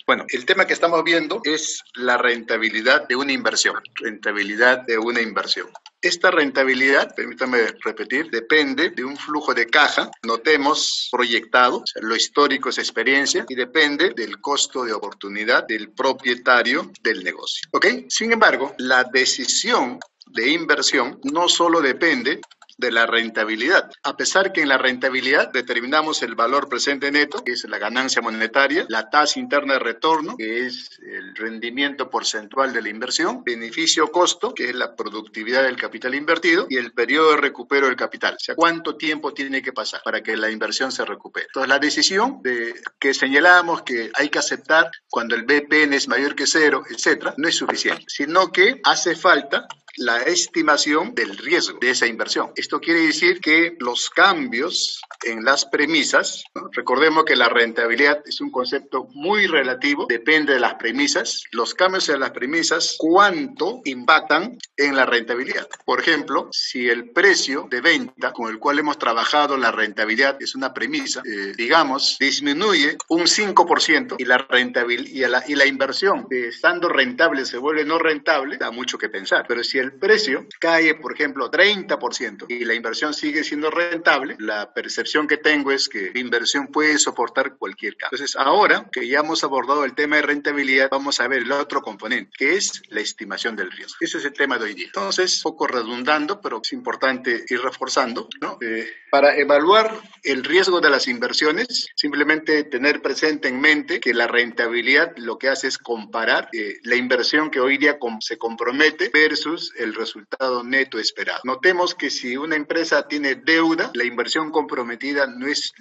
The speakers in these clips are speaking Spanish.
Bueno, el tema que estamos viendo es la rentabilidad de una inversión. Rentabilidad de una inversión. Esta rentabilidad, permítame repetir, depende de un flujo de caja, notemos proyectado, o sea, lo histórico es experiencia, y depende del costo de oportunidad del propietario del negocio. ¿Ok? Sin embargo, la decisión de inversión no solo depende de la rentabilidad. A pesar que en la rentabilidad determinamos el valor presente neto, que es la ganancia monetaria, la tasa interna de retorno, que es el rendimiento porcentual de la inversión, beneficio-costo, que es la productividad del capital invertido, y el periodo de recupero del capital. O sea, cuánto tiempo tiene que pasar para que la inversión se recupere. Entonces, la decisión que señalábamos que hay que aceptar cuando el BPN es mayor que cero, etcétera, no es suficiente, sino que hace falta la estimación del riesgo de esa inversión. Esto quiere decir que los cambios en las premisas, ¿no? Recordemos que la rentabilidad es un concepto muy relativo, depende de las premisas. Los cambios en las premisas, ¿cuánto impactan en la rentabilidad? Por ejemplo, si el precio de venta con el cual hemos trabajado la rentabilidad es una premisa, digamos, disminuye un 5% y la rentabilidad y la inversión estando rentable se vuelve no rentable, da mucho que pensar. Pero si el precio cae, por ejemplo, 30% y la inversión sigue siendo rentable, la percepción que tengo es que la inversión puede soportar cualquier cambio. Entonces, ahora que ya hemos abordado el tema de rentabilidad, vamos a ver el otro componente, que es la estimación del riesgo. Ese es el tema de hoy día. Entonces, poco redundando, pero es importante ir reforzando, ¿no? Para evaluar el riesgo de las inversiones, simplemente tener presente en mente que la rentabilidad lo que hace es comparar la inversión que hoy día se compromete versus el resultado neto esperado. Notemos que si una empresa tiene deuda, la inversión comprometida no es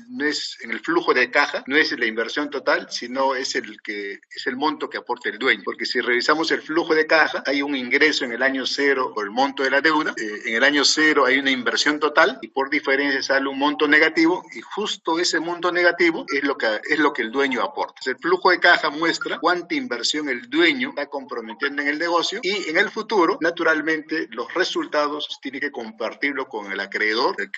en el flujo de caja, no es la inversión total, sino es el monto que aporta el dueño. Porque si revisamos el flujo de caja, hay un ingreso en el año cero por el monto de la deuda, en el año cero hay una inversión total y por diferencia sale un monto negativo y justo ese monto negativo es lo que el dueño aporta. Entonces, el flujo de caja muestra cuánta inversión el dueño está comprometiendo en el negocio y en el futuro, naturalmente, los resultados tiene que compartirlo con el acreedor, el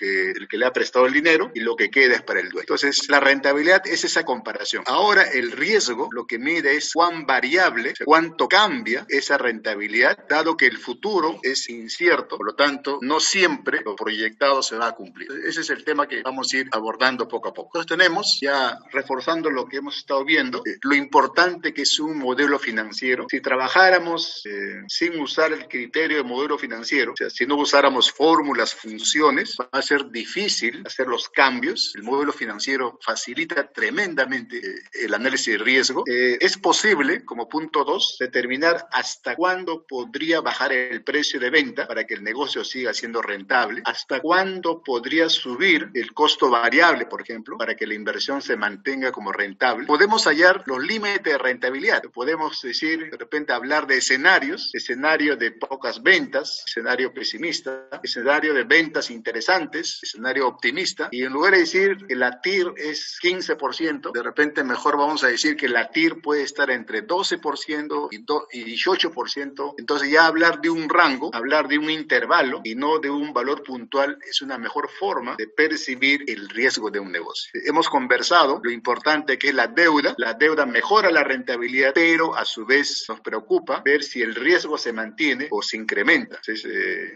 que le ha prestado el dinero, y lo que queda es para el dueño. Entonces, la rentabilidad es esa comparación. Ahora, el riesgo lo que mide es cuán variable, o sea, cuánto cambia esa rentabilidad, dado que el futuro es incierto, por lo tanto, no siempre lo proyectado se va a cumplir. Ese es el tema que vamos a ir abordando poco a poco. Entonces, tenemos, ya reforzando lo que hemos estado viendo, lo importante que es un modelo financiero. Si trabajáramos sin usar el criterio de modelo financiero, o sea, si no usáramos fórmulas, funciones, va a ser difícil hacer los cambios. El modelo financiero facilita tremendamente el análisis de riesgo. Es posible, como punto 2, determinar hasta cuándo podría bajar el precio de venta para que el negocio siga siendo rentable, hasta cuándo podría subir el costo variable, por ejemplo, para que la inversión se mantenga como rentable. Podemos hallar los límites de rentabilidad. Podemos decir, de repente, hablar de escenarios, escenario de pocas ventas, escenario pesimista, escenario de ventas interesantes, escenario optimista, y en lugar de decir que la TIR es 15%, de repente mejor vamos a decir que la TIR puede estar entre 12% y 18%. Entonces ya hablar de un rango, hablar de un intervalo y no de un valor puntual es una mejor forma de percibir el riesgo de un negocio. Hemos conversado lo importante que es la deuda mejora la rentabilidad, pero a su vez nos preocupa ver si el riesgo se mantiene o se incrementa. Entonces,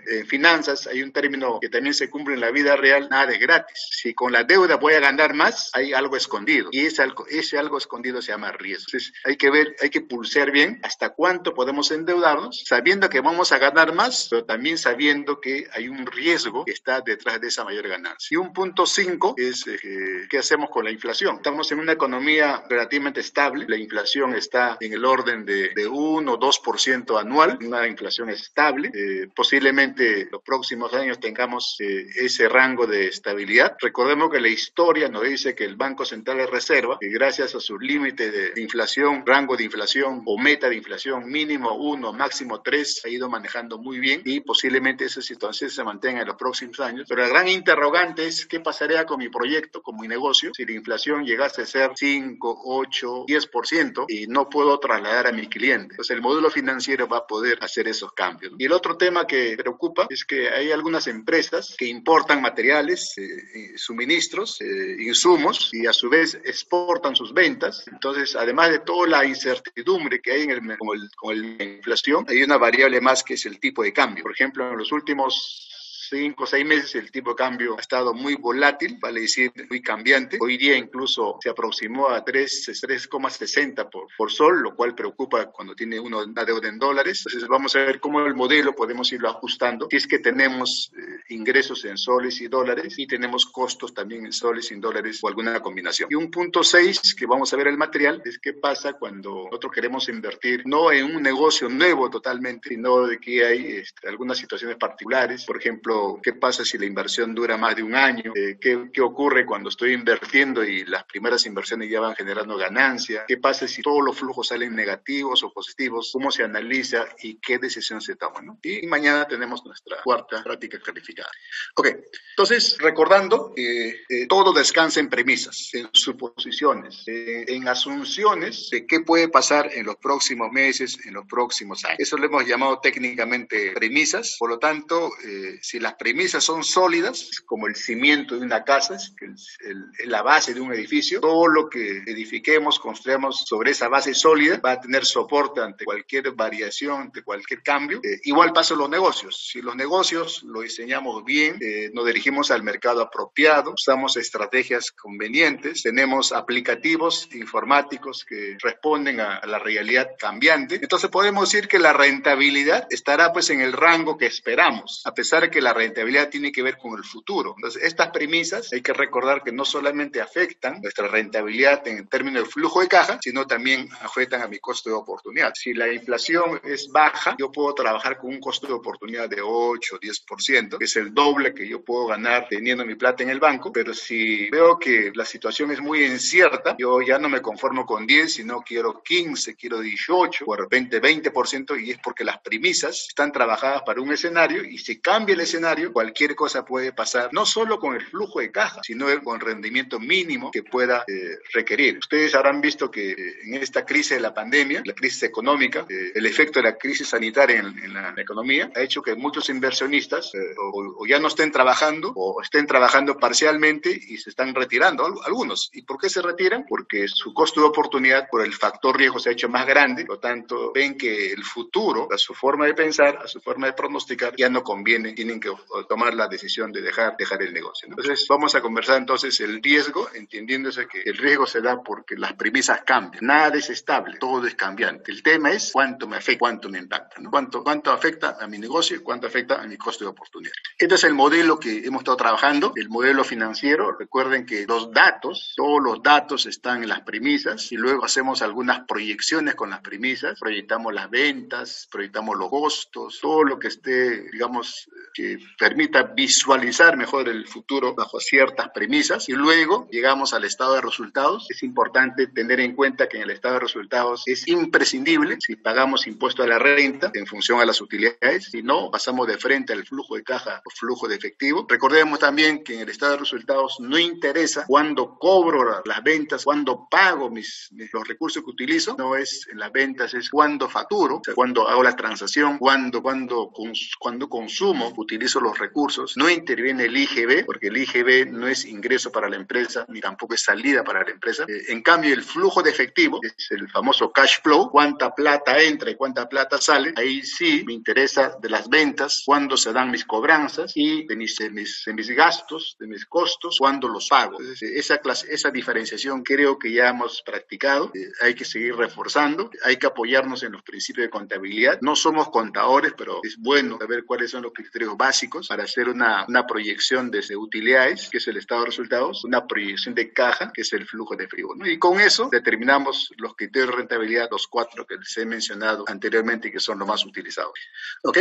en finanzas hay un término que también se cumple en la vida real: nada es gratis. Si con la deuda voy a ganar más, hay algo escondido, y ese algo escondido se llama riesgo. Entonces, hay que pulsear bien hasta cuánto podemos endeudarnos, sabiendo que vamos a ganar más, pero también sabiendo que hay un riesgo que está detrás de esa mayor ganancia. Y un punto 5 es ¿qué hacemos con la inflación? Estamos en una economía relativamente estable, la inflación está en el orden de 1 o 2% anual, una inflación estable. Posiblemente los próximos años tengamos ese rango de estabilidad. Recordemos que la historia nos dice que el Banco Central de Reserva, gracias a sus límites de inflación, rango de inflación o meta de inflación mínimo 1, máximo 3, ha ido manejando muy bien y posiblemente esa situación se mantenga en los próximos años. Pero la gran interrogante es qué pasaría con mi proyecto, con mi negocio, si la inflación llegase a ser 5, 8, 10% y no puedo trasladar a mi cliente. Entonces el módulo financiero va a poder hacer esos cambios. Y el otro tema que preocupa es que hay algunas empresas que importan materiales, suministros, insumos, y a su vez exportan sus ventas. Entonces, además de toda la incertidumbre que hay con la inflación, hay una variable más que es el tipo de cambio. Por ejemplo, en los últimos 5 o 6 meses el tipo de cambio ha estado muy volátil, vale decir, muy cambiante. Hoy día incluso se aproximó a 3,60 por sol, lo cual preocupa cuando tiene uno una deuda en dólares. Entonces vamos a ver cómo el modelo podemos irlo ajustando. Si es que tenemos ingresos en soles y dólares y tenemos costos también en soles y en dólares o alguna combinación. Y un punto 6 que vamos a ver el material es qué pasa cuando nosotros queremos invertir no en un negocio nuevo totalmente, sino de que hay algunas situaciones particulares. Por ejemplo, ¿qué pasa si la inversión dura más de un año? ¿Qué ocurre cuando estoy invirtiendo y las primeras inversiones ya van generando ganancia? ¿Qué pasa si todos los flujos salen negativos o positivos? ¿Cómo se analiza y qué decisión se toma, ¿no? Y mañana tenemos nuestra cuarta práctica calificada. Ok, entonces recordando que todo descansa en premisas, en suposiciones, en asunciones de qué puede pasar en los próximos meses, en los próximos años. Eso lo hemos llamado técnicamente premisas. Por lo tanto, si las premisas son sólidas, como el cimiento de una casa, es la base de un edificio, todo lo que edifiquemos, construyamos sobre esa base sólida va a tener soporte ante cualquier variación, ante cualquier cambio. Igual pasa en los negocios. Si los negocios lo diseñamos bien, nos dirigimos al mercado apropiado, usamos estrategias convenientes, tenemos aplicativos informáticos que responden a la realidad cambiante, entonces podemos decir que la rentabilidad estará pues en el rango que esperamos, a pesar de que la rentabilidad tiene que ver con el futuro. Entonces, estas premisas hay que recordar que no solamente afectan nuestra rentabilidad en términos de flujo de caja, sino también afectan a mi costo de oportunidad. Si la inflación es baja, yo puedo trabajar con un costo de oportunidad de 8 o 10%, que es el doble que yo puedo ganar teniendo mi plata en el banco, pero si veo que la situación es muy incierta, yo ya no me conformo con 10, sino quiero 15, quiero 18, o de repente 20%, y es porque las premisas están trabajadas para un escenario, y si cambia el escenario, cualquier cosa puede pasar, no solo con el flujo de caja, sino con el rendimiento mínimo que pueda requerir. Ustedes habrán visto que en esta crisis de la pandemia, la crisis económica, el efecto de la crisis sanitaria en la economía ha hecho que muchos inversionistas o ya no estén trabajando o estén trabajando parcialmente y se están retirando algunos. ¿Y por qué se retiran? Porque su costo de oportunidad por el factor riesgo se ha hecho más grande, por lo tanto ven que el futuro, a su forma de pensar, a su forma de pronosticar, ya no conviene, tienen que tomar la decisión de dejar el negocio, ¿no? Entonces vamos a conversar entonces el riesgo, entendiéndose que el riesgo se da porque las premisas cambian, nada es estable, todo es cambiante. El tema es cuánto me afecta, cuánto me impacta, ¿no? Cuánto afecta a mi negocio y cuánto afecta a mi costo de oportunidad. Este es el modelo que hemos estado trabajando, el modelo financiero. Recuerden que todos los datos están en las premisas y luego hacemos algunas proyecciones con las premisas, proyectamos las ventas, proyectamos los costos, todo lo que esté, digamos, que permita visualizar mejor el futuro bajo ciertas premisas, y luego llegamos al estado de resultados. Es importante tener en cuenta que en el estado de resultados es imprescindible si pagamos impuesto a la renta en función a las utilidades, si no, pasamos de frente al flujo de caja o flujo de efectivo. Recordemos también que en el estado de resultados no interesa cuándo cobro las ventas, cuándo pago los recursos que utilizo, no es en las ventas, es cuándo facturo, o sea, cuándo hago la transacción, cuándo consumo, utilizo los recursos. No interviene el IGB, porque el IGB no es ingreso para la empresa, ni tampoco es salida para la empresa. En cambio, el flujo de efectivo, es el famoso cash flow, cuánta plata entra y cuánta plata sale, ahí sí me interesa de las ventas, cuándo se dan mis cobranzas, y de mis gastos, de mis costos, cuándo los pago. Entonces, esa diferenciación creo que ya hemos practicado, hay que seguir reforzando, hay que apoyarnos en los principios de contabilidad. No somos contadores, pero es bueno saber cuáles son los criterios básicos para hacer una proyección de utilidades, que es el estado de resultados, una proyección de caja, que es el flujo de efectivo, ¿no? Y con eso determinamos los criterios de rentabilidad, los 4 que les he mencionado anteriormente y que son los más utilizados. ¿Ok?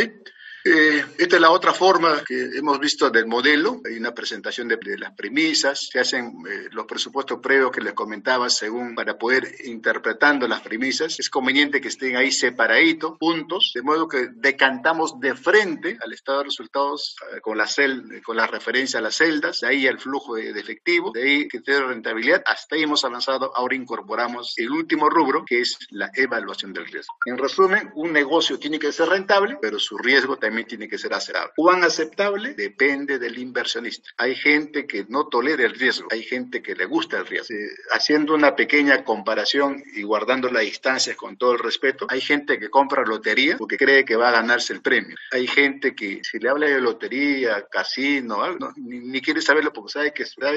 Esta es la otra forma que hemos visto del modelo. Hay una presentación de las premisas, se hacen los presupuestos previos que les comentaba según para poder interpretando las premisas. Es conveniente que estén ahí separaditos, puntos, de modo que decantamos de frente al estado de resultados con la referencia a las celdas, de ahí al flujo de efectivo, de ahí criterio de rentabilidad. Hasta ahí hemos avanzado. Ahora incorporamos el último rubro, que es la evaluación del riesgo. En resumen, un negocio tiene que ser rentable, pero su riesgo también tiene que ser aceptable. ¿Cuán aceptable? Depende del inversionista. Hay gente que no tolera el riesgo, hay gente que le gusta el riesgo. Haciendo una pequeña comparación y guardando las distancias con todo el respeto, hay gente que compra lotería porque cree que va a ganarse el premio. Hay gente que si le habla de lotería, casino, algo, ni quiere saberlo porque sabe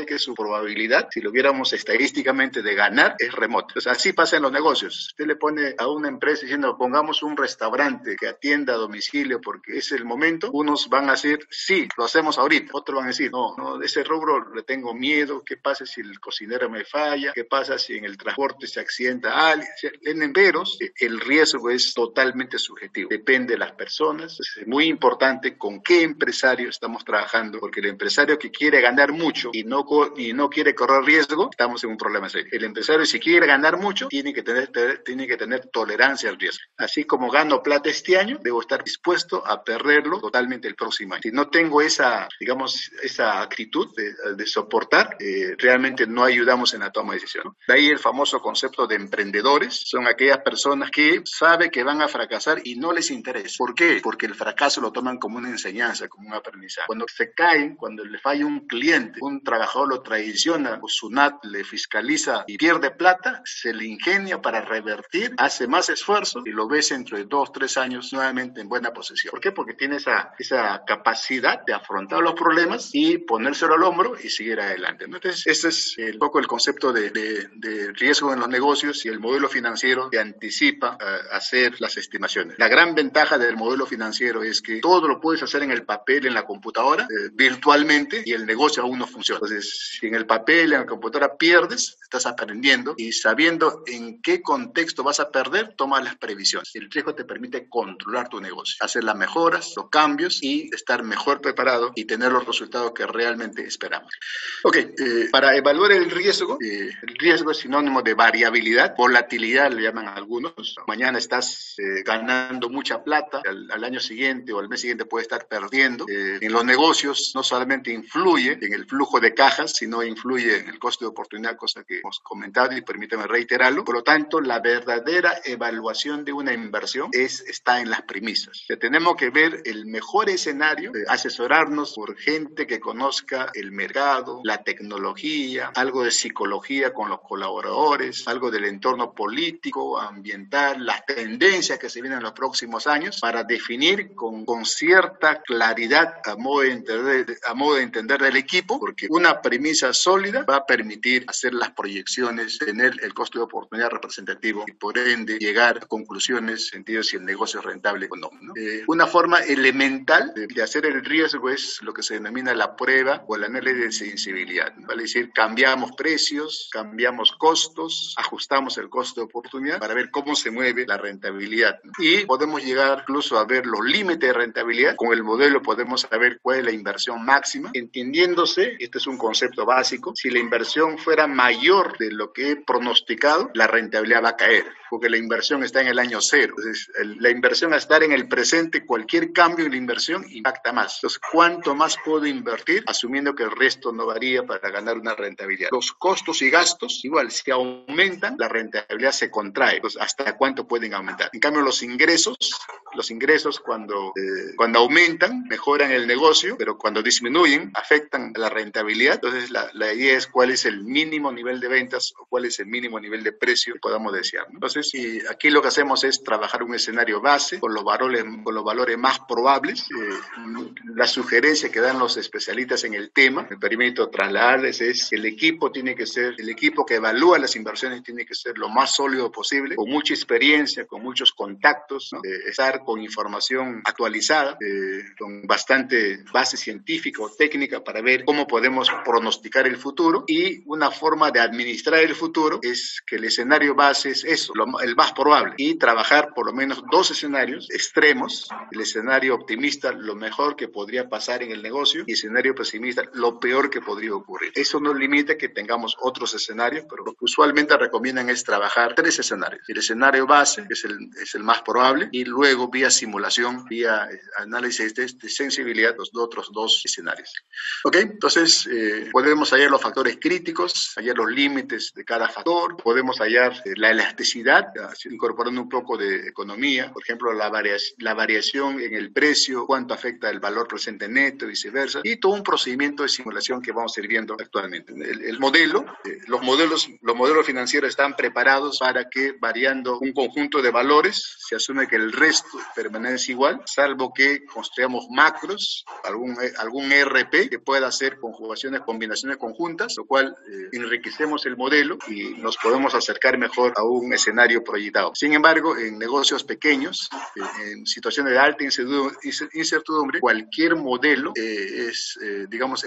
que su probabilidad, si lo viéramos estadísticamente, de ganar es remota. Entonces, así pasa en los negocios. Usted le pone a una empresa diciendo, pongamos un restaurante que atienda a domicilio porque es el momento. Unos van a decir, sí, lo hacemos ahorita. Otros van a decir, no, de ese rubro le tengo miedo. ¿Qué pasa si el cocinero me falla? ¿Qué pasa si en el transporte se accidenta alguien? En veros, el riesgo es totalmente subjetivo. Depende de las personas. Es muy importante con qué empresario estamos trabajando, porque el empresario que quiere ganar mucho y no quiere correr riesgo, estamos en un problema serio. El empresario, si quiere ganar mucho, tiene que tener tolerancia al riesgo. Así como gano plata este año, debo estar dispuesto a perderlo totalmente el próximo año. Si no tengo esa actitud de soportar, realmente no ayudamos en la toma de decisión, ¿no? De ahí el famoso concepto de emprendedores. Son aquellas personas que saben que van a fracasar y no les interesa. ¿Por qué? Porque el fracaso lo toman como una enseñanza, como un aprendizaje. Cuando se caen, cuando le falla un cliente, un trabajador lo traiciona, o SUNAT le fiscaliza y pierde plata, se le ingenia para revertir, hace más esfuerzo y lo ves dentro de 2, 3 años nuevamente en buena posición. ¿Por qué? Porque tiene esa capacidad de afrontar los problemas y ponérselo al hombro y seguir adelante, ¿no? Entonces, ese es un poco el concepto de riesgo en los negocios y el modelo financiero que anticipa hacer las estimaciones. La gran ventaja del modelo financiero es que todo lo puedes hacer en el papel, en la computadora, virtualmente, y el negocio aún no funciona. Entonces, si en el papel, en la computadora pierdes, estás aprendiendo y sabiendo en qué contexto vas a perder, toma las previsiones. El riesgo te permite controlar tu negocio, hacer las mejoras, los cambios y estar mejor preparado y tener los resultados que realmente esperamos. Ok, para evaluar el riesgo es sinónimo de variabilidad, volatilidad le llaman algunos. Mañana estás ganando mucha plata, al año siguiente o al mes siguiente puedes estar perdiendo. En los negocios no solamente influye en el flujo de cajas, sino influye en el costo de oportunidad, cosa que hemos comentado y permítame reiterarlo. Por lo tanto, la verdadera evaluación de una inversión está en las premisas. Tenemos que ver el mejor escenario, asesorarnos por gente que conozca el mercado, la tecnología, algo de psicología con los colaboradores, algo del entorno político, ambiental, las tendencias que se vienen en los próximos años, para definir con cierta claridad a modo de entender del equipo, porque una premisa sólida va a permitir hacer las proyecciones, tener el costo de oportunidad representativo y por ende llegar a conclusiones en sentido si el negocio es rentable o no, ¿no? Una forma elemental de hacer el riesgo es lo que se denomina la prueba o el análisis de sensibilidad, ¿no? Vale decir, cambiamos precios, cambiamos costos, ajustamos el costo de oportunidad para ver cómo se mueve la rentabilidad, ¿no? Y podemos llegar incluso a ver los límites de rentabilidad. Con el modelo podemos saber cuál es la inversión máxima, entendiéndose, este es un concepto básico, si la inversión fuera mayor de lo que he pronosticado, la rentabilidad va a caer, porque la inversión está en el año cero. Entonces, la inversión a estar en el presente, cualquier cambio en la inversión impacta más. Entonces, ¿cuánto más puedo invertir? Asumiendo que el resto no varía para ganar una rentabilidad. Los costos y gastos, igual, si aumentan, la rentabilidad se contrae. Entonces, ¿hasta cuánto pueden aumentar? En cambio, los ingresos cuando aumentan, mejoran el negocio, pero cuando disminuyen, afectan la rentabilidad. Entonces, la idea es cuál es el mínimo nivel de ventas o cuál es el mínimo nivel de precio que podamos desear, ¿no? Entonces, aquí lo que hacemos es trabajar un escenario base con los valores más probables. La sugerencia que dan los especialistas en el tema, me permito trasladarles, es que el equipo que evalúa las inversiones tiene que ser lo más sólido posible, con mucha experiencia, con muchos contactos, ¿no? Estar con información actualizada, con bastante base científica o técnica para ver cómo podemos pronosticar el futuro, y una forma de administrar el futuro es que el escenario base es eso, el más probable, y trabajar por lo menos 2 escenarios extremos, escenario optimista, lo mejor que podría pasar en el negocio, y escenario pesimista, lo peor que podría ocurrir. Eso no limita que tengamos otros escenarios, pero lo que usualmente recomiendan es trabajar 3 escenarios. El escenario base, que es el más probable, y luego vía simulación, vía análisis de sensibilidad, los otros 2 escenarios. ¿Ok? Entonces, podemos hallar los factores críticos, hallar los límites de cada factor, podemos hallar la elasticidad, incorporando un poco de economía, por ejemplo, la variación en el precio, cuánto afecta el valor presente neto y viceversa, y todo un procedimiento de simulación que vamos a ir viendo actualmente. El modelo, los modelos financieros están preparados para que, variando un conjunto de valores, se asume que el resto permanece igual, salvo que construyamos macros, algún ERP que pueda hacer conjugaciones, combinaciones conjuntas, lo cual enriquecemos el modelo y nos podemos acercar mejor a un escenario proyectado. Sin embargo, en negocios pequeños, en situaciones de alta incertidumbre, cualquier modelo es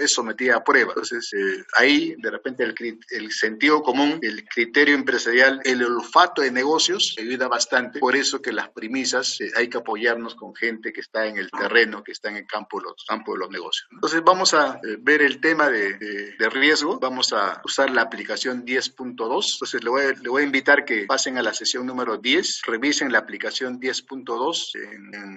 sometida a prueba. Entonces, ahí de repente el sentido común, el criterio empresarial, el olfato de negocios ayuda bastante. Por eso que las premisas hay que apoyarnos con gente que está en el terreno, que está en el campo de los negocios. Entonces vamos a ver el tema de riesgo. Vamos a usar la aplicación 10.2. Entonces le voy a invitar que pasen a la sesión número 10, revisen la aplicación 10.2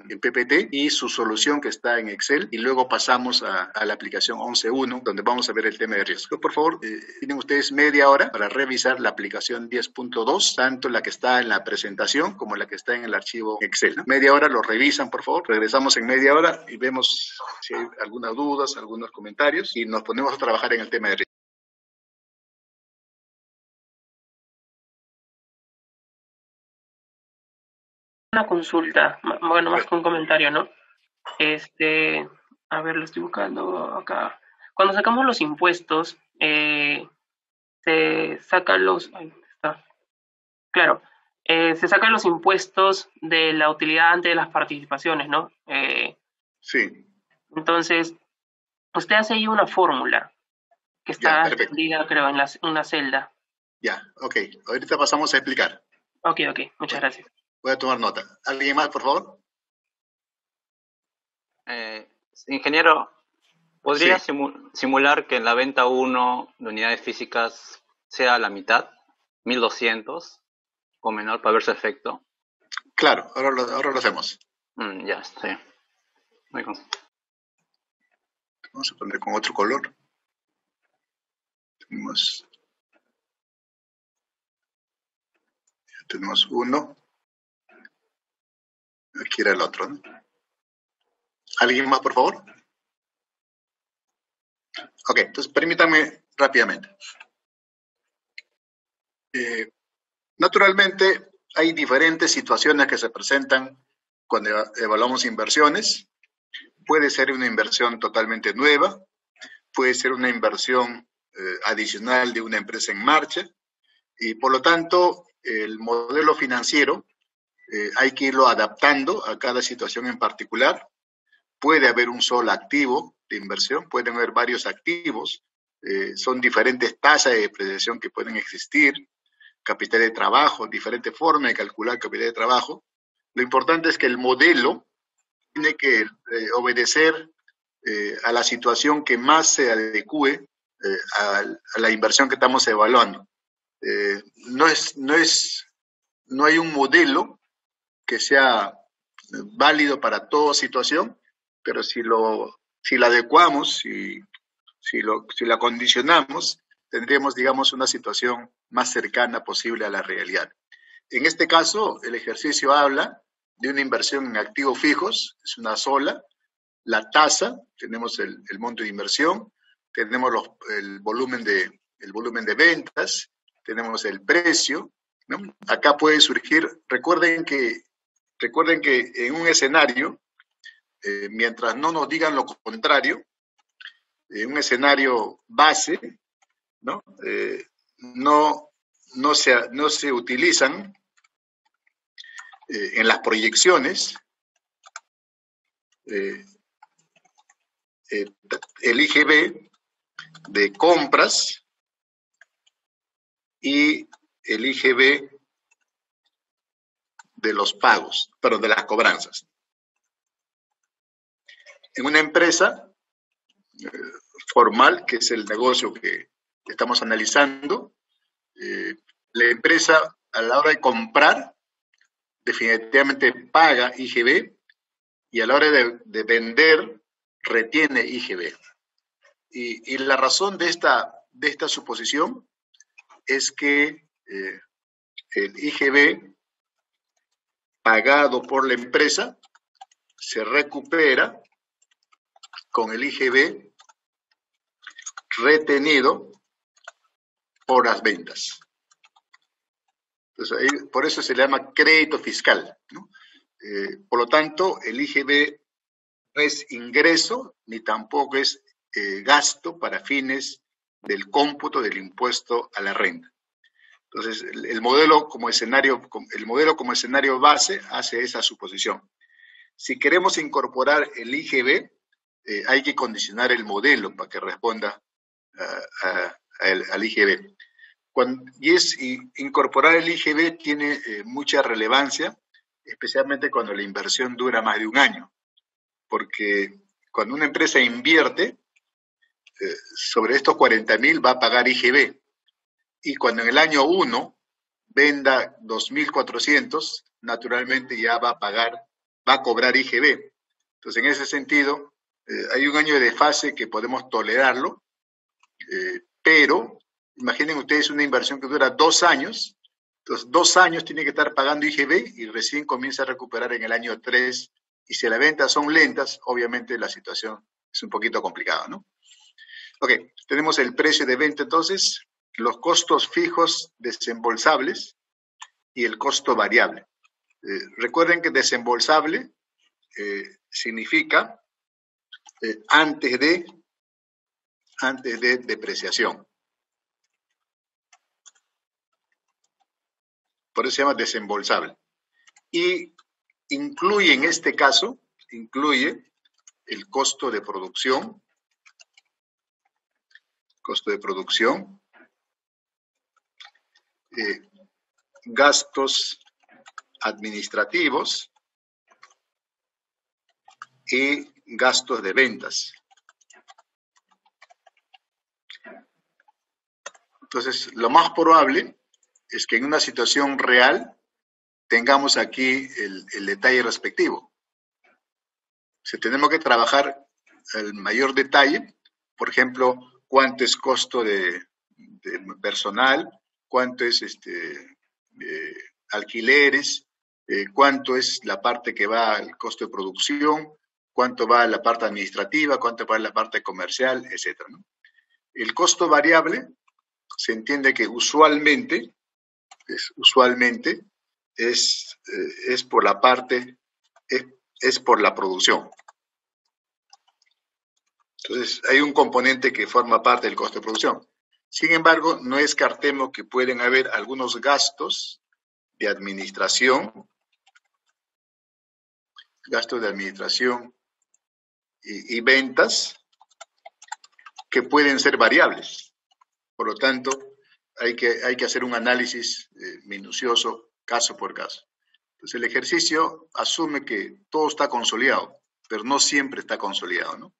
en PPT y su solución que está en Excel, y luego pasamos a la aplicación 11.1, donde vamos a ver el tema de riesgo. Por favor, tienen ustedes media hora para revisar la aplicación 10.2, tanto la que está en la presentación como la que está en el archivo Excel. Media hora lo revisan, por favor. Regresamos en media hora y vemos si hay algunas dudas, algunos comentarios, y nos ponemos a trabajar en el tema de riesgo. Una consulta, bueno, más que un comentario, ¿no? A ver, lo estoy buscando acá. Cuando sacamos los impuestos, se sacan ahí está. Claro, se sacan los impuestos de la utilidad antes de las participaciones, ¿no? Sí. Entonces, usted hace ahí una fórmula que Ya, está perfecto. escondida, creo, en una celda. Ya, ok. Ahorita pasamos a explicar. Ok, muchas gracias. Voy a tomar nota. ¿Alguien más, por favor? Ingeniero, ¿podría Sí, simular que en la venta 1 de unidades físicas sea la mitad, 1200 o menor para ver su efecto? claro, ahora lo hacemos. Ya, sí. Muy con- Vamos a poner con otro color. Tenemos uno. Aquí era el otro, ¿no? ¿Alguien más, por favor? Ok, entonces permítanme rápidamente. Naturalmente, hay diferentes situaciones que se presentan cuando evaluamos inversiones. Puede ser una inversión totalmente nueva, puede ser una inversión adicional de una empresa en marcha, y por lo tanto, el modelo financiero hay que irlo adaptando a cada situación en particular. Puede haber un solo activo de inversión, pueden haber varios activos, son diferentes tasas de depreciación que pueden existir, capital de trabajo, diferentes formas de calcular capital de trabajo. Lo importante es que el modelo tiene que obedecer a la situación que más se adecue a la inversión que estamos evaluando. No hay un modelo que sea válido para toda situación, pero si la adecuamos, si la condicionamos, tendríamos, digamos, una situación más cercana posible a la realidad. En este caso, el ejercicio habla de una inversión en activos fijos, es una sola, la tasa, tenemos el monto de inversión, tenemos el volumen de ventas, tenemos el precio, ¿no? Acá puede surgir, recuerden que en un escenario, mientras no nos digan lo contrario, en un escenario base, ¿no? No se utilizan en las proyecciones eh, el IGB de compras y el IGB de las cobranzas. En una empresa formal, que es el negocio que estamos analizando, la empresa a la hora de comprar definitivamente paga IGB y a la hora de vender retiene IGB. Y la razón de esta suposición es que el IGB pagado por la empresa se recupera con el IGB retenido por las ventas. Entonces, por eso se le llama crédito fiscal, ¿no? Por lo tanto, el IGB no es ingreso ni tampoco es gasto para fines del cómputo del impuesto a la renta. Entonces, el modelo como escenario base hace esa suposición. Si queremos incorporar el IGB, hay que condicionar el modelo para que responda al IGB. Incorporar el IGB tiene mucha relevancia, especialmente cuando la inversión dura más de un año, porque cuando una empresa invierte, sobre estos 40.000 va a pagar IGB, y cuando en el año 1 venda 2.400, naturalmente ya va a cobrar IGB. Entonces, en ese sentido, hay un año de desfase que podemos tolerarlo, pero imaginen ustedes una inversión que dura 2 años, entonces 2 años tiene que estar pagando IGB y recién comienza a recuperar en el año 3, y si las ventas son lentas, obviamente la situación es un poquito complicada, ¿no? Ok, tenemos el precio de venta entonces, los costos fijos desembolsables y el costo variable. Recuerden que desembolsable significa antes de depreciación. Por eso se llama desembolsable. Y incluye, en este caso, incluye el costo de producción, gastos administrativos y gastos de ventas. Entonces, lo más probable es que en una situación real tengamos aquí el detalle respectivo. Si tenemos que trabajar el mayor detalle, por ejemplo, cuánto es costo de personal, cuánto es alquileres, cuánto es la parte que va al costo de producción, cuánto va a la parte administrativa, cuánto va a la parte comercial, etc., ¿no? El costo variable se entiende que usualmente es por la parte, es por la producción. Entonces, hay un componente que forma parte del costo de producción. Sin embargo, no descartemos que pueden haber algunos gastos de administración, y ventas que pueden ser variables. Por lo tanto, hay que hacer un análisis minucioso, caso por caso. Entonces, el ejercicio asume que todo está consolidado, pero no siempre está consolidado, ¿no?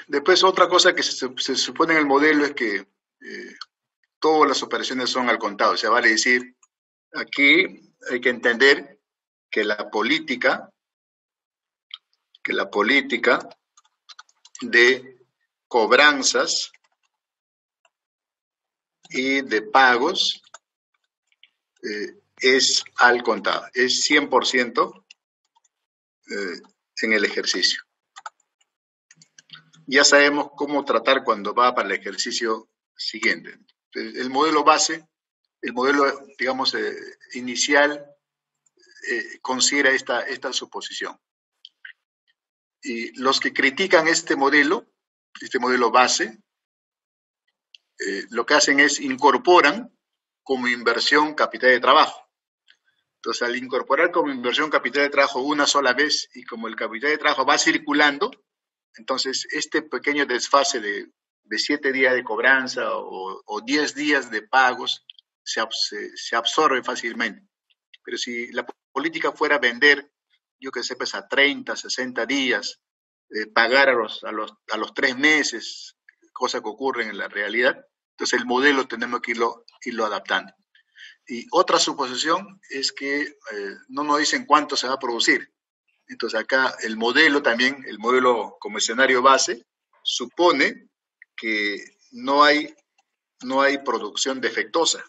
Después, otra cosa que se supone en el modelo es que todas las operaciones son al contado. O sea, vale decir, aquí hay que entender que la política de cobranzas y de pagos es al contado, es 100% en el ejercicio. Ya sabemos cómo tratar cuando va para el ejercicio siguiente. Entonces, el modelo base, el modelo, digamos, inicial, considera esta suposición. Y los que critican este modelo base, lo que hacen es incorporan como inversión capital de trabajo. Entonces, al incorporar como inversión capital de trabajo una sola vez y como el capital de trabajo va circulando, entonces este pequeño desfase de 7 días de cobranza o 10 días de pagos se absorbe fácilmente. Pero si la política fuera vender yo que sé, pues a 30, 60 días, pagar a los 3 meses, cosa que ocurre en la realidad. Entonces el modelo tenemos que irlo adaptando. Y otra suposición es que no nos dicen cuánto se va a producir. Entonces acá el modelo también, el modelo como escenario base, supone que no hay producción defectuosa.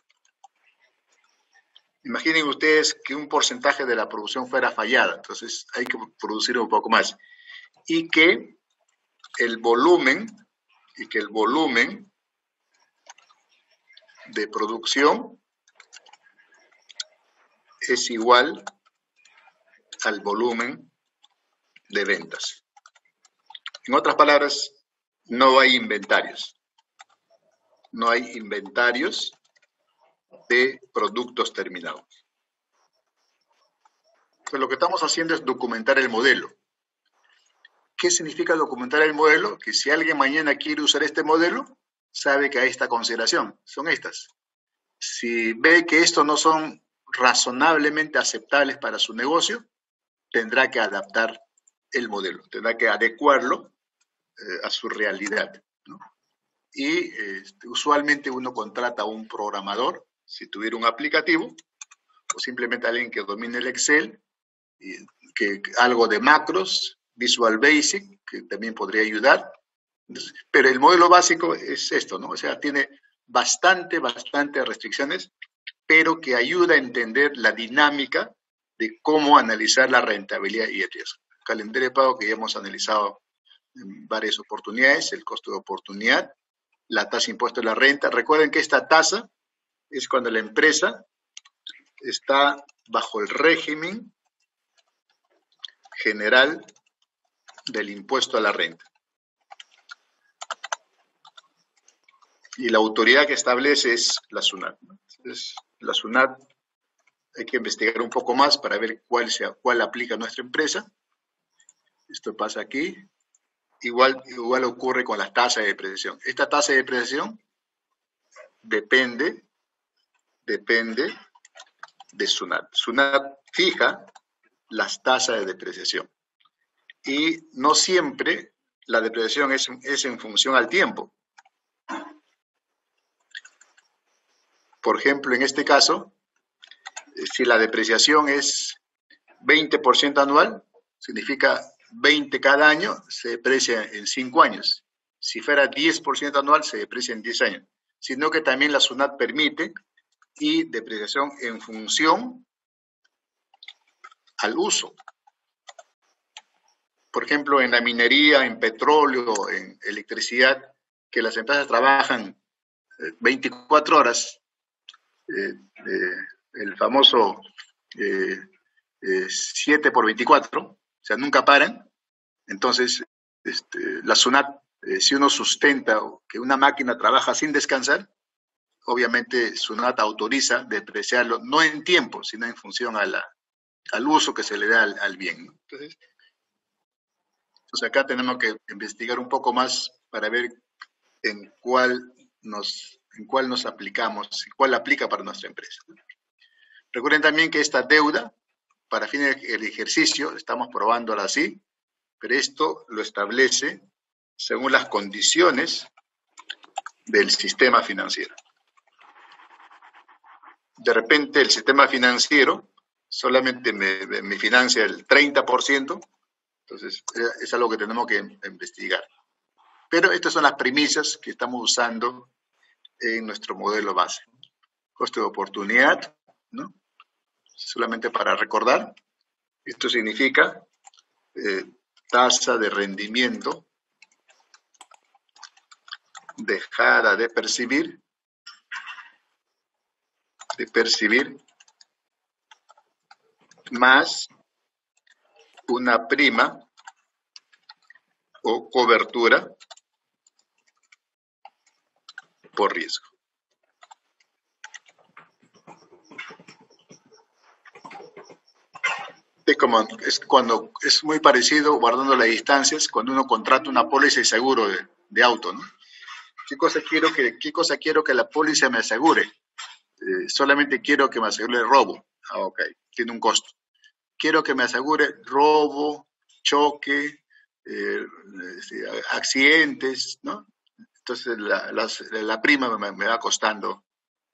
Imaginen ustedes que un porcentaje de la producción fuera fallada, entonces hay que producir un poco más. Y que el volumen de producción es igual al volumen de ventas. En otras palabras, no hay inventarios. No hay inventarios de productos terminados. Entonces, lo que estamos haciendo es documentar el modelo. ¿Qué significa documentar el modelo? Que si alguien mañana quiere usar este modelo, sabe que hay esta consideración. Son estas. Si ve que estos no son razonablemente aceptables para su negocio, tendrá que adaptar el modelo, tendrá que adecuarlo a su realidad, ¿no? Y usualmente uno contrata a un programador, si tuviera un aplicativo, o simplemente alguien que domine el Excel, algo de macros, Visual Basic, que también podría ayudar. Pero el modelo básico es esto, ¿no? O sea, tiene bastante restricciones, pero que ayuda a entender la dinámica de cómo analizar la rentabilidad y el riesgo. Calendario de pago que ya hemos analizado en varias oportunidades, el costo de oportunidad, la tasa de impuesto de la renta. Recuerden que esta tasa es cuando la empresa está bajo el régimen general del impuesto a la renta. Y la autoridad que establece es la SUNAT, ¿no? Entonces, la SUNAT hay que investigar un poco más para ver cuál aplica a nuestra empresa. Esto pasa aquí. Igual ocurre con la tasa de depreciación. Esta tasa de depreciación depende de SUNAT. SUNAT fija las tasas de depreciación. Y no siempre la depreciación es en función al tiempo. Por ejemplo, en este caso, si la depreciación es 20% anual, significa 20 cada año, se deprecia en 5 años. Si fuera 10% anual, se deprecia en 10 años. Sino que también la SUNAT permite y depreciación en función al uso. Por ejemplo, en la minería, en petróleo, en electricidad, que las empresas trabajan 24 horas, el famoso 7 por 24, o sea, nunca paran. Entonces, la SUNAT, si uno sustenta que una máquina trabaja sin descansar, obviamente SUNAT autoriza depreciarlo, no en tiempo, sino en función al uso que se le da al bien, ¿no? Entonces, acá tenemos que investigar un poco más para ver en cuál nos aplicamos, cuál aplica para nuestra empresa. Recuerden también que esta deuda, para fines del ejercicio, estamos probándola así, pero esto lo establece según las condiciones del sistema financiero. De repente el sistema financiero solamente me financia el 30%, entonces es algo que tenemos que investigar. Pero estas son las premisas que estamos usando en nuestro modelo base. Costo de oportunidad, ¿no? Solamente para recordar, esto significa tasa de rendimiento dejada de percibir más una prima o cobertura por riesgo. Es muy parecido, guardando las distancias, cuando uno contrata una póliza de seguro de auto, ¿no? ¿Qué cosa quiero que la póliza me asegure? Solamente quiero que me asegure el robo. Ah, ok, tiene un costo. quiero que me asegure robo, choque, accidentes, ¿no? Entonces la prima me va costando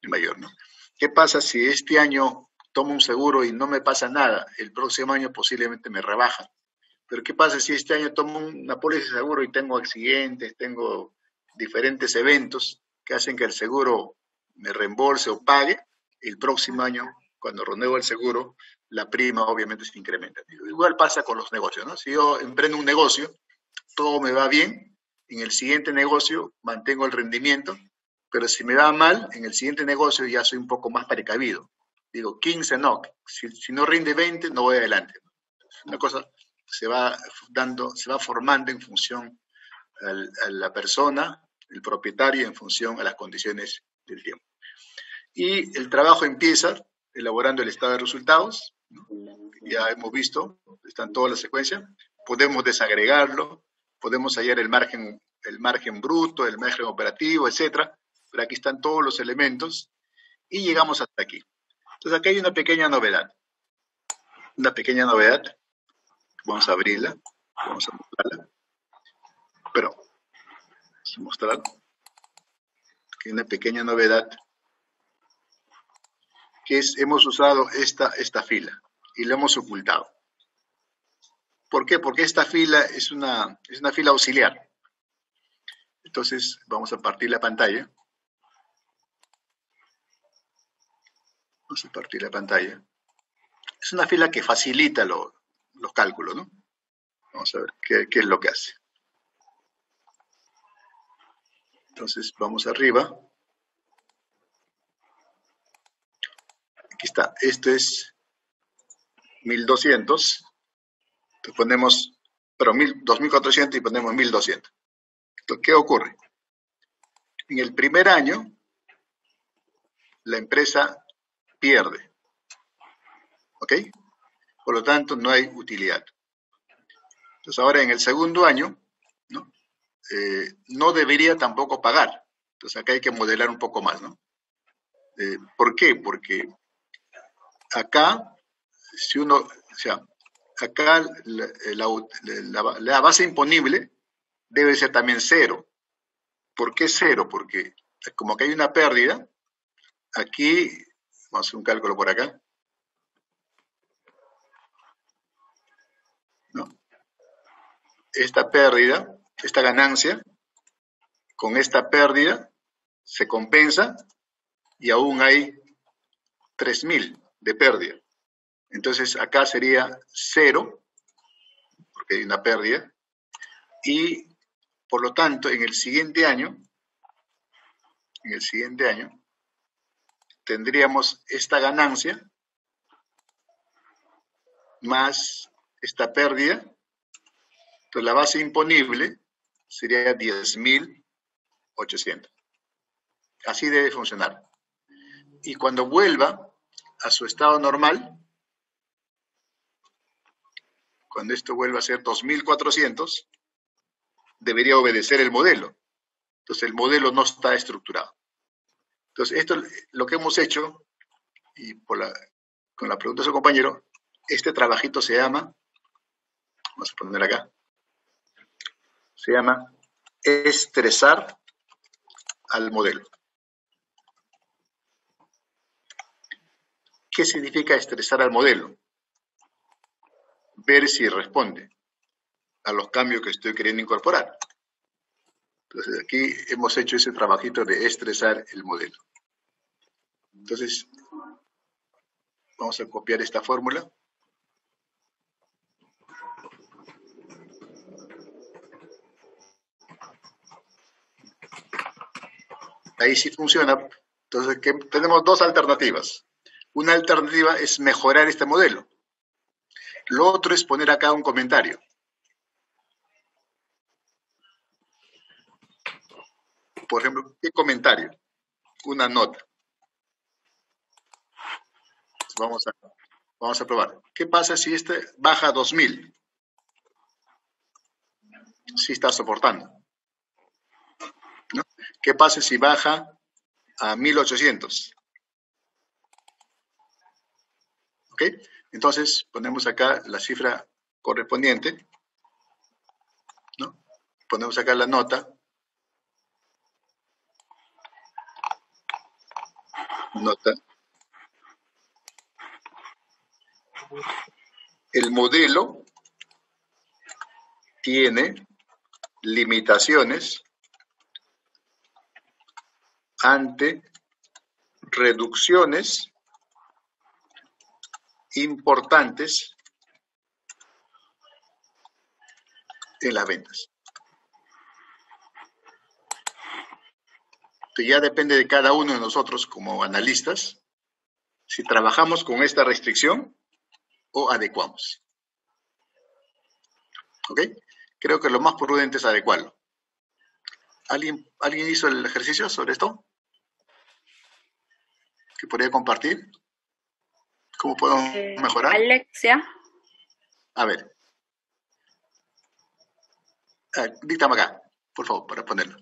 mayor, ¿no? ¿Qué pasa si este año tomo un seguro y no me pasa nada? El próximo año posiblemente me rebajan. Pero ¿qué pasa si este año tomo una póliza de seguro y tengo accidentes, tengo diferentes eventos que hacen que el seguro me reembolse o pague? El próximo año, cuando renuevo el seguro, la prima obviamente se incrementa. Igual pasa con los negocios, ¿no? Si yo emprendo un negocio, todo me va bien, en el siguiente negocio mantengo el rendimiento, pero si me va mal, en el siguiente negocio ya soy un poco más precavido. Digo, 15 no, si no rinde 20, no voy adelante. Una cosa se va dando, se va formando en función a la persona, el propietario, en función a las condiciones del tiempo. Y el trabajo empieza elaborando el estado de resultados, ¿no? Ya hemos visto, están todas las secuencias, podemos desagregarlo, podemos hallar el margen bruto, el margen operativo, etcétera, pero aquí están todos los elementos y llegamos hasta aquí. Entonces aquí hay una pequeña novedad, vamos a abrirla, vamos a mostrarla, pero vamos a mostrar que hay una pequeña novedad, que es, hemos usado esta fila y la hemos ocultado. ¿Por qué? Porque esta fila es una fila auxiliar. Entonces, vamos a partir la pantalla. Vamos a partir la pantalla. Es una fila que facilita los cálculos, ¿no? Vamos a ver qué es lo que hace. Entonces, vamos arriba. Aquí está. Esto es 1200. Entonces ponemos, pero 2400 y ponemos 1200. Entonces, ¿qué ocurre? En el primer año, la empresa pierde. ¿Ok? Por lo tanto, no hay utilidad. Entonces, ahora en el segundo año, ¿no? No debería tampoco pagar. Entonces, acá hay que modelar un poco más, ¿no? ¿Por qué? Porque acá, si uno, o sea, acá la base imponible debe ser también cero. ¿Por qué cero? Porque como que hay una pérdida, aquí, vamos a hacer un cálculo por acá, ¿no? Esta pérdida, esta ganancia, con esta pérdida se compensa y aún hay 3000 de pérdida. Entonces acá sería cero, porque hay una pérdida, y por lo tanto en el siguiente año tendríamos esta ganancia más esta pérdida. Entonces la base imponible sería 10.800. Así debe funcionar. Y cuando vuelva a su estado normal, cuando esto vuelva a ser 2.400, debería obedecer el modelo. Entonces el modelo no está estructurado. Entonces esto es lo que hemos hecho, y con la pregunta de su compañero, este trabajito se llama, vamos a poner acá, se llama estresar al modelo. ¿Qué significa estresar al modelo? Ver si responde a los cambios que estoy queriendo incorporar. Entonces aquí hemos hecho ese trabajito de estresar el modelo. Entonces, vamos a copiar esta fórmula. Ahí sí funciona. Entonces, tenemos dos alternativas. Una alternativa es mejorar este modelo. Lo otro es poner acá un comentario. Por ejemplo, ¿qué comentario? Una nota. Vamos a probar. ¿Qué pasa si este baja a 2000? Sí está soportando, ¿no? ¿Qué pasa si baja a 1800? ¿Ok? Entonces, ponemos acá la cifra correspondiente, ¿no? Ponemos acá la nota. Nota. El modelo tiene limitaciones ante reducciones importantes en las ventas. Entonces ya depende de cada uno de nosotros como analistas si trabajamos con esta restricción o adecuamos. ¿Ok? Creo que lo más prudente es adecuarlo. ¿Alguien hizo el ejercicio sobre esto? ¿Que podría compartir? ¿Cómo puedo mejorar? Alexia. A ver. Díctame acá, por favor, para ponerlo.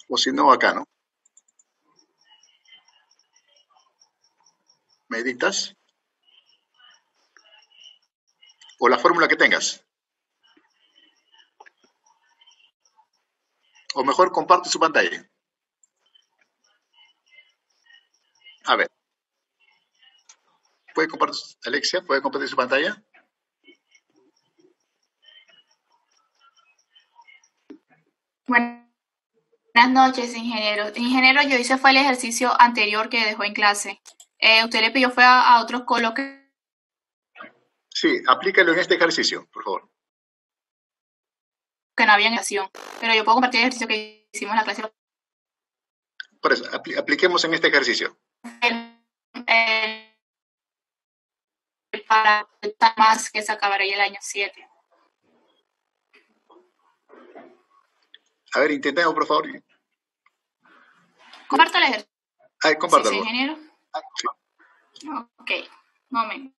O si no, acá, ¿no? ¿Me dictas? O la fórmula que tengas. O mejor, comparte su pantalla. A ver. ¿Puede compartir, Alexia? ¿Puede compartir su pantalla? Buenas noches, ingeniero. Ingeniero, yo hice fue el ejercicio anterior que dejó en clase. Usted le pidió fue a otros coloques. Sí, aplícalo en este ejercicio, por favor. Que no había negación, pero yo puedo compartir el ejercicio que hicimos en la clase. Por eso, apliquemos en este ejercicio. Para más que se acabaría el año 7. A ver, intentemos, por favor. Comparto el ejercicio. Compártalo. ¿Sí, ingeniero? Sí. Ok, momento.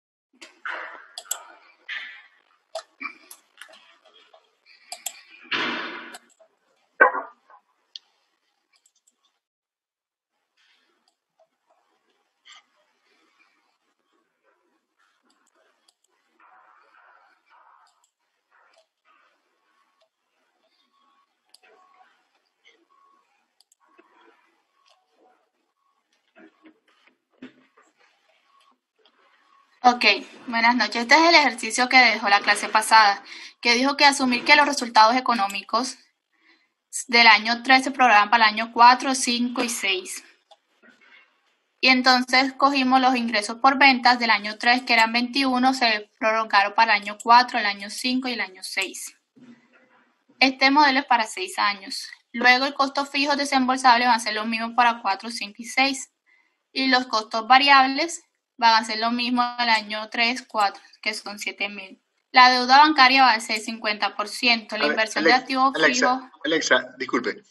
Ok, buenas noches. Este es el ejercicio que dejó la clase pasada, que dijo que asumir que los resultados económicos del año 3 se programan para el año 4, 5 y 6. Y entonces cogimos los ingresos por ventas del año 3, que eran 21, se prolongaron para el año 4, el año 5 y el año 6. Este modelo es para 6 años. Luego el costo fijo desembolsable van a ser los mismos para 4, 5 y 6. Y los costos variables van a ser lo mismo el año 3, 4, que son 7.000. La deuda bancaria va a ser 50%. La inversión de activos fijos... Alexa, disculpe.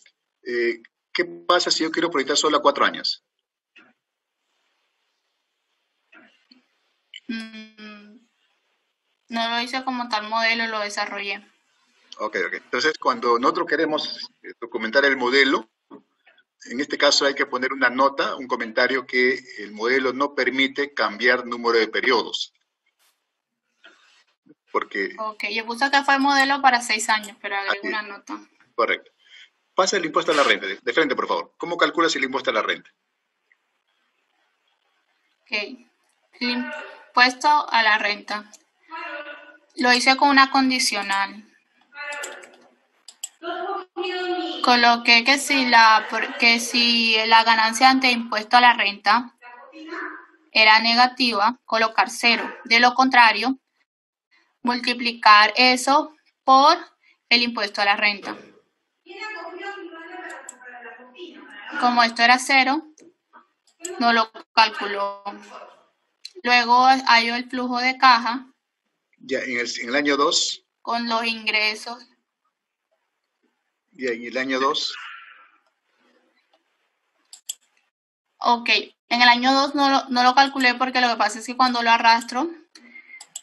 ¿Qué pasa si yo quiero proyectar solo a 4 años? No lo hice como tal modelo, lo desarrollé. Ok. Entonces, cuando nosotros queremos documentar el modelo, en este caso hay que poner una nota, un comentario que el modelo no permite cambiar número de periodos. Porque... Ok, yo puse que fue el modelo para 6 años, pero agrego una nota. Correcto. Pasa el impuesto a la renta. De frente, por favor. ¿Cómo calculas el impuesto a la renta? Ok. El impuesto a la renta. Lo hice con una condicional. Coloqué que si la ganancia ante impuesto a la renta era negativa, colocar 0. De lo contrario, multiplicar eso por el impuesto a la renta. Como esto era 0, no lo calculó. Luego hallo el flujo de caja. Ya, en el año 2. Con los ingresos. Y en el año 2. Ok, en el año 2 no lo calculé porque lo que pasa es que cuando lo arrastro,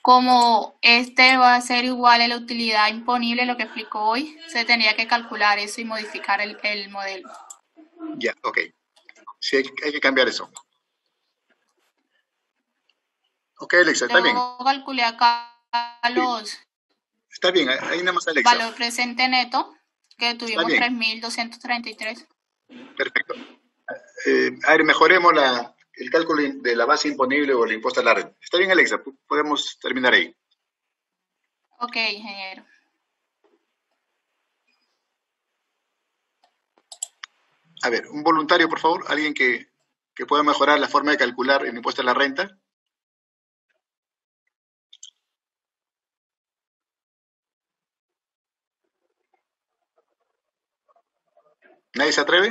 como este va a ser igual a la utilidad imponible, lo que explicó hoy, se tendría que calcular eso y modificar el modelo. Ya, ok. Sí, hay que cambiar eso. Ok, Alexa, está bien. Yo calculé acá los Está bien, ahí nada más Alexa. valor presente neto, que Está tuvimos bien. 3.233. Perfecto. A ver, mejoremos el cálculo de la base imponible o el impuesto a la renta. Está bien, Alexa, podemos terminar ahí. Ok, ingeniero. A ver, un voluntario, por favor, alguien que pueda mejorar la forma de calcular el impuesto a la renta. ¿Nadie se atreve?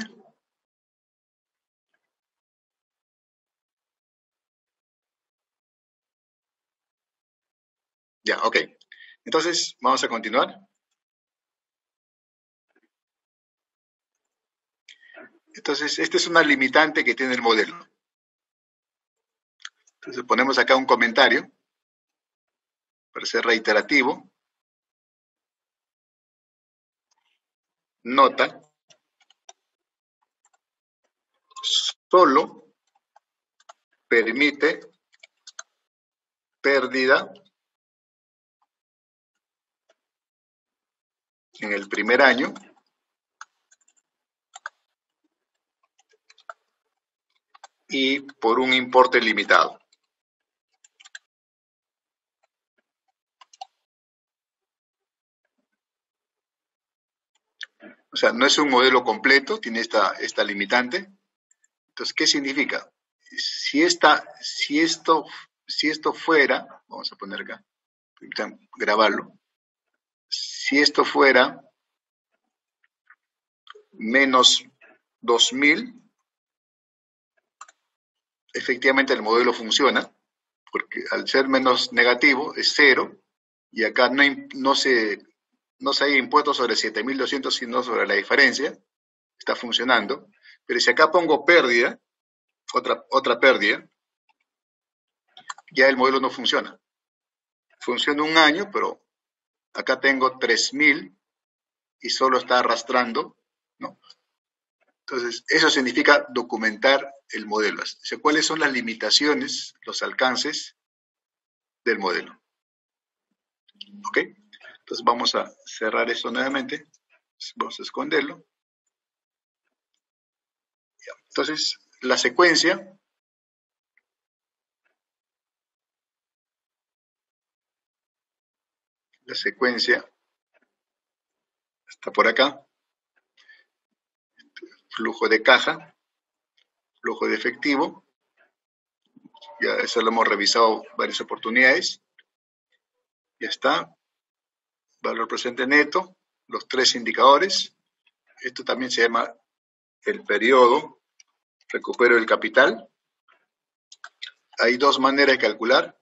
Ya, ok. Entonces, vamos a continuar. Entonces, esta es una limitante que tiene el modelo. Entonces, ponemos acá un comentario para ser reiterativo. Nota. Solo permite pérdida en el primer año y por un importe limitado. O sea, no es un modelo completo, tiene esta limitante. Entonces, ¿qué significa? Si esto fuera, vamos a poner acá, grabarlo, si esto fuera menos 2000, efectivamente el modelo funciona, porque al ser menos negativo es 0, y acá no se hay impuestos sobre 7.200, sino sobre la diferencia, está funcionando. Pero si acá pongo pérdida, otra pérdida, ya el modelo no funciona. Funciona un año, pero acá tengo 3.000 y solo está arrastrando, ¿no? Entonces, eso significa documentar el modelo. O sea, ¿cuáles son las limitaciones, los alcances del modelo? ¿Ok? Entonces, vamos a cerrar esto nuevamente. Vamos a esconderlo. Entonces, la secuencia está por acá. Flujo de caja, flujo de efectivo. Ya eso lo hemos revisado varias oportunidades. Ya está. Valor presente neto, los 3 indicadores. Esto también se llama el periodo recupero del capital. Hay 2 maneras de calcular,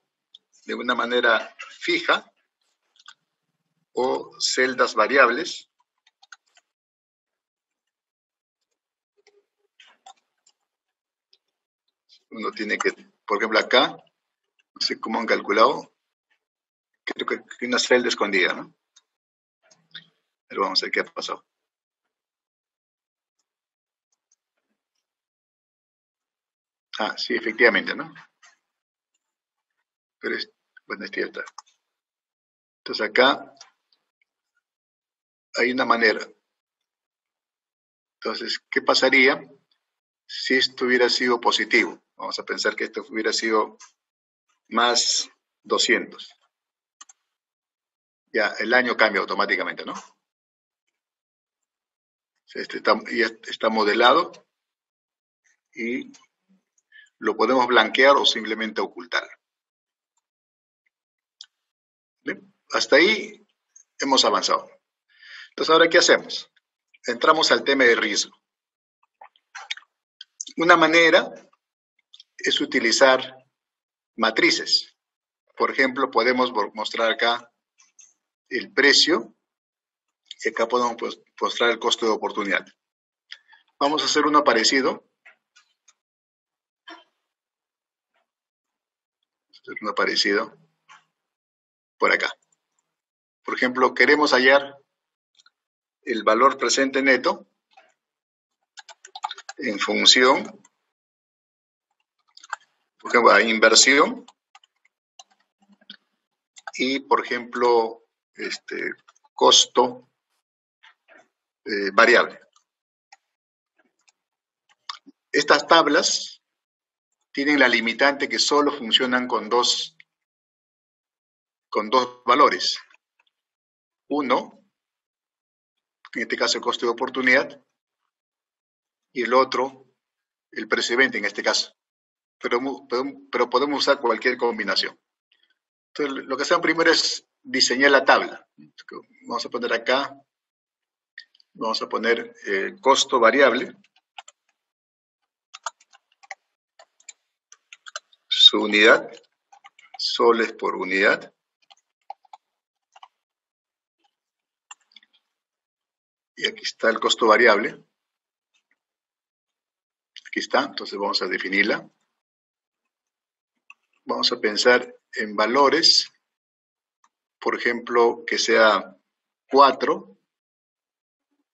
de una manera fija o celdas variables. Uno tiene que, por ejemplo, acá, no sé cómo han calculado, creo que hay una celda escondida, ¿no? Pero vamos a ver qué ha pasado. Ah, sí, efectivamente, ¿no? Pero bueno, es cierto. Entonces acá hay una manera. Entonces, ¿qué pasaría si esto hubiera sido positivo? Vamos a pensar que esto hubiera sido más 200. Ya el año cambia automáticamente, ¿no? Este ya está modelado y lo podemos blanquear o simplemente ocultar. ¿Bien? Hasta ahí hemos avanzado. Entonces, ¿ahora qué hacemos? Entramos al tema de riesgo. Una manera es utilizar matrices. Por ejemplo, podemos mostrar acá el precio y acá podemos mostrar el costo de oportunidad. Vamos a hacer uno parecido. Por acá. Por ejemplo, queremos hallar el valor presente neto en función por ejemplo, a inversión y, por ejemplo, costo variable. Estas tablas tienen la limitante que solo funcionan con dos valores. Uno, en este caso el costo de oportunidad, y el otro, el precio de venta en este caso. Pero podemos usar cualquier combinación. Entonces, lo que hacemos primero es diseñar la tabla. Vamos a poner acá, vamos a poner costo variable, su unidad, soles por unidad. Y aquí está el costo variable. Aquí está, entonces vamos a definirla. Vamos a pensar en valores, por ejemplo, que sea 4,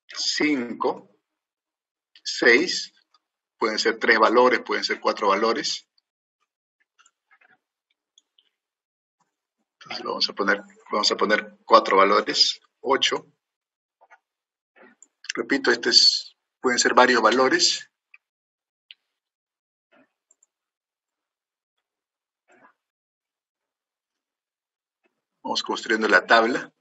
5, 6, pueden ser 3 valores, pueden ser 4 valores. Entonces vamos a poner 4 valores, 8. Repito, pueden ser varios valores. Vamos construyendo la tabla.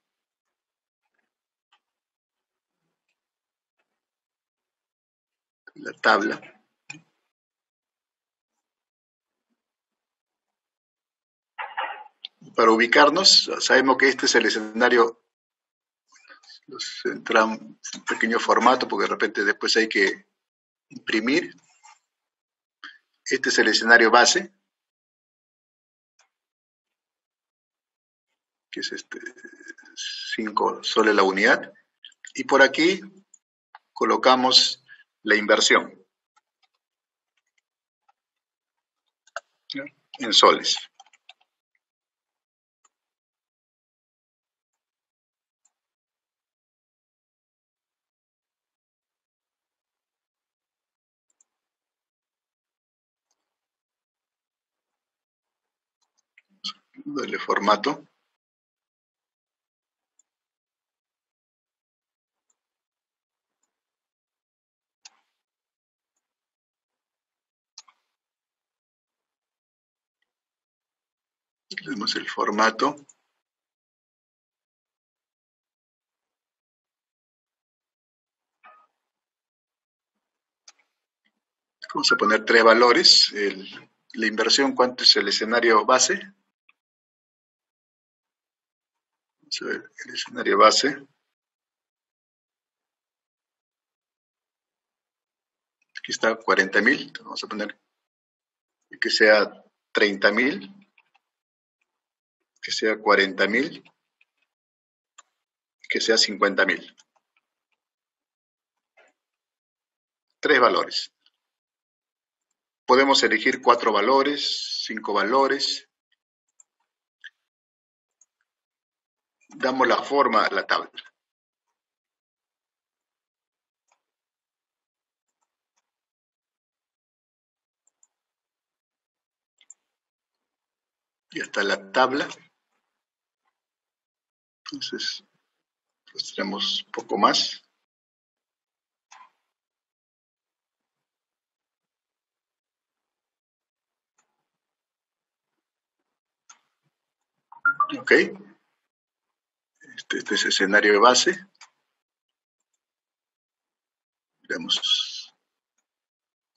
La tabla. Para ubicarnos, sabemos que este es el escenario. Entra un pequeño formato porque de repente después hay que imprimir. Este es el escenario base, que es 5 soles la unidad. Y por aquí colocamos la inversión en soles. Dale formato. Tenemos el formato. Vamos a poner 3 valores. La inversión, ¿cuánto es el escenario base? Vamos a ver el escenario base. Aquí está 40.000. Vamos a poner que sea 30.000. Que sea 40.000. Que sea 50.000. 3 valores. Podemos elegir 4 valores, 5 valores. Damos la forma a la tabla. Ya está la tabla. Entonces, mostremos un poco más. Ok. Este es el escenario de base. Veamos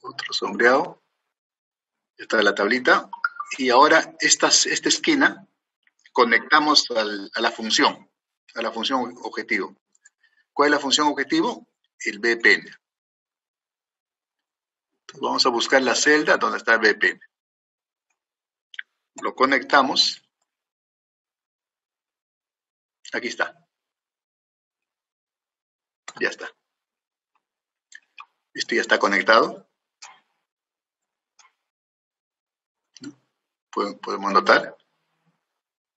otro sombreado. Ya está la tablita. Y ahora esta esquina conectamos a la función objetivo. ¿Cuál es la función objetivo? El BPN. Entonces vamos a buscar la celda donde está el BPN. Lo conectamos. Aquí está. Ya está. Esto ya está conectado. Podemos notar.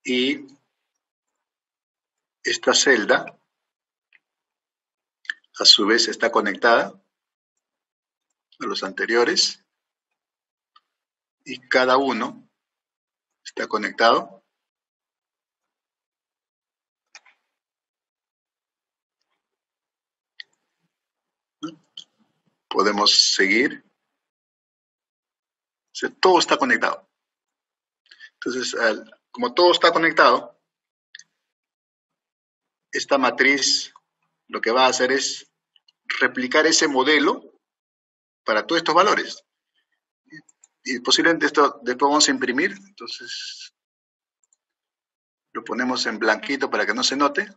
Y esta celda, a su vez, está conectada a los anteriores. y cada uno está conectado. Podemos seguir. O sea, todo está conectado. Entonces, como todo está conectado, esta matriz lo que va a hacer es replicar ese modelo para todos estos valores. Y posiblemente esto después vamos a imprimir. Entonces, lo ponemos en blanquito para que no se note.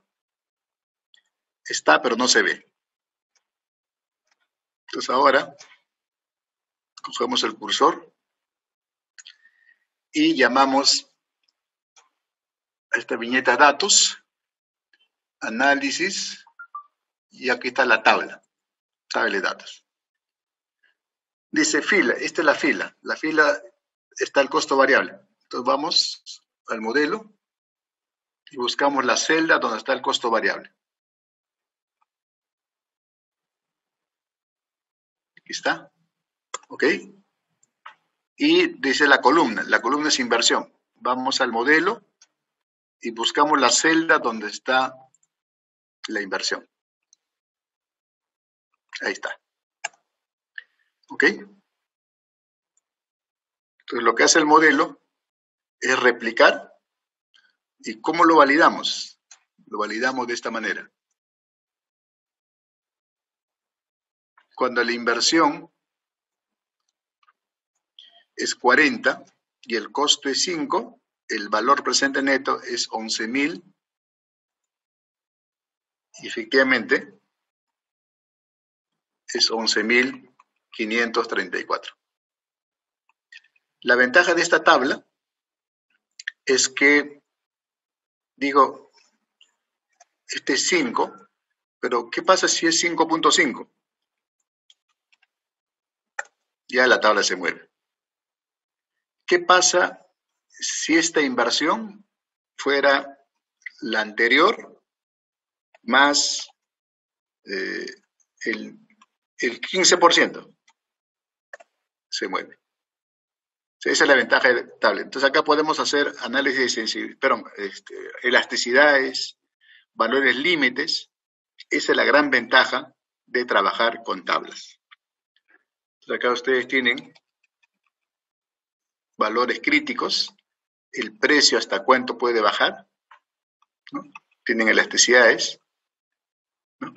Está, pero no se ve. Entonces ahora, cogemos el cursor y llamamos a esta viñeta datos, análisis, y aquí está la tabla de datos. Dice fila, esta es la fila. La fila está el costo variable. Entonces vamos al modelo y buscamos la celda donde está el costo variable. Aquí está. ¿Ok? Y dice la columna es inversión. Vamos al modelo y buscamos la celda donde está la inversión. Ahí está. ¿Ok? Entonces lo que hace el modelo es replicar. ¿Y cómo lo validamos? Lo validamos de esta manera. Cuando la inversión es 40 y el costo es 5, el valor presente neto es 11.000 y efectivamente es 11.534. La ventaja de esta tabla es que, digo, este es 5, pero ¿qué pasa si es 5.5? Ya la tabla se mueve. ¿Qué pasa si esta inversión fuera la anterior más el 15%? Se mueve. Esa es la ventaja de la tabla. Entonces acá podemos hacer análisis de sensibilidad, elasticidades, valores límites. Esa es la gran ventaja de trabajar con tablas. Entonces acá ustedes tienen valores críticos, el precio hasta cuánto puede bajar, ¿no? Tienen elasticidades, ¿no?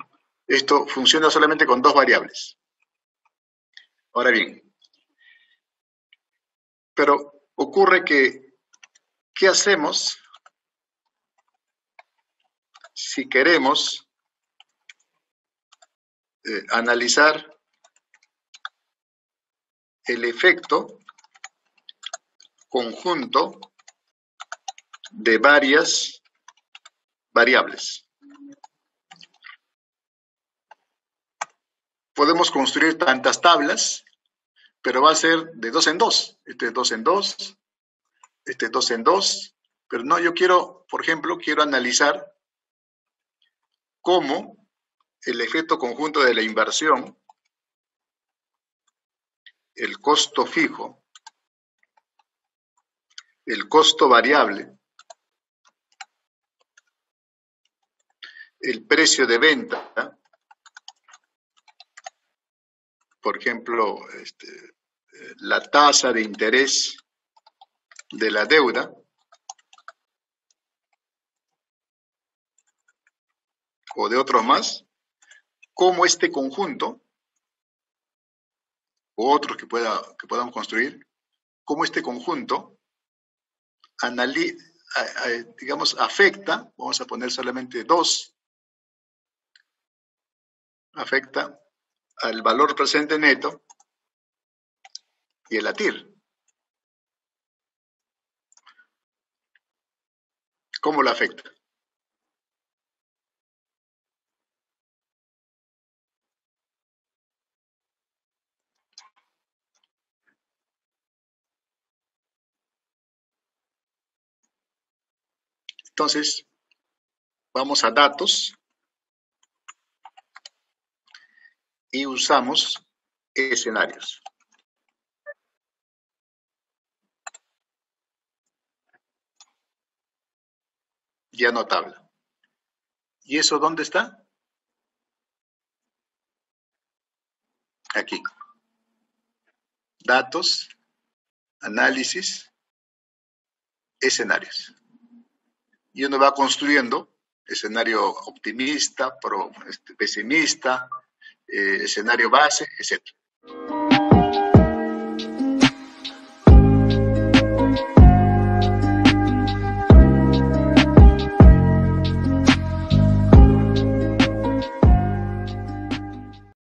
Esto funciona solamente con dos variables. Ahora bien, pero ocurre que, ¿qué hacemos si queremos analizar el efecto conjunto de varias variables? Podemos construir tantas tablas, pero va a ser de 2 en 2. Este es 2 en 2, este es 2 en 2, pero no, yo quiero, por ejemplo, quiero analizar cómo el efecto conjunto de la inversión, el costo fijo, el costo variable, el precio de venta, por ejemplo, la tasa de interés de la deuda, o de otros más, cómo este conjunto, o otros que podamos construir, cómo este conjunto digamos, afecta, vamos a poner solamente 2, afecta al valor presente neto y el ATIR. ¿Cómo lo afecta? Entonces, vamos a datos y usamos escenarios. ya no tabla. ¿Y eso dónde está? Aquí. Datos, análisis, escenarios. Y uno va construyendo escenario optimista, pesimista, escenario base, etc.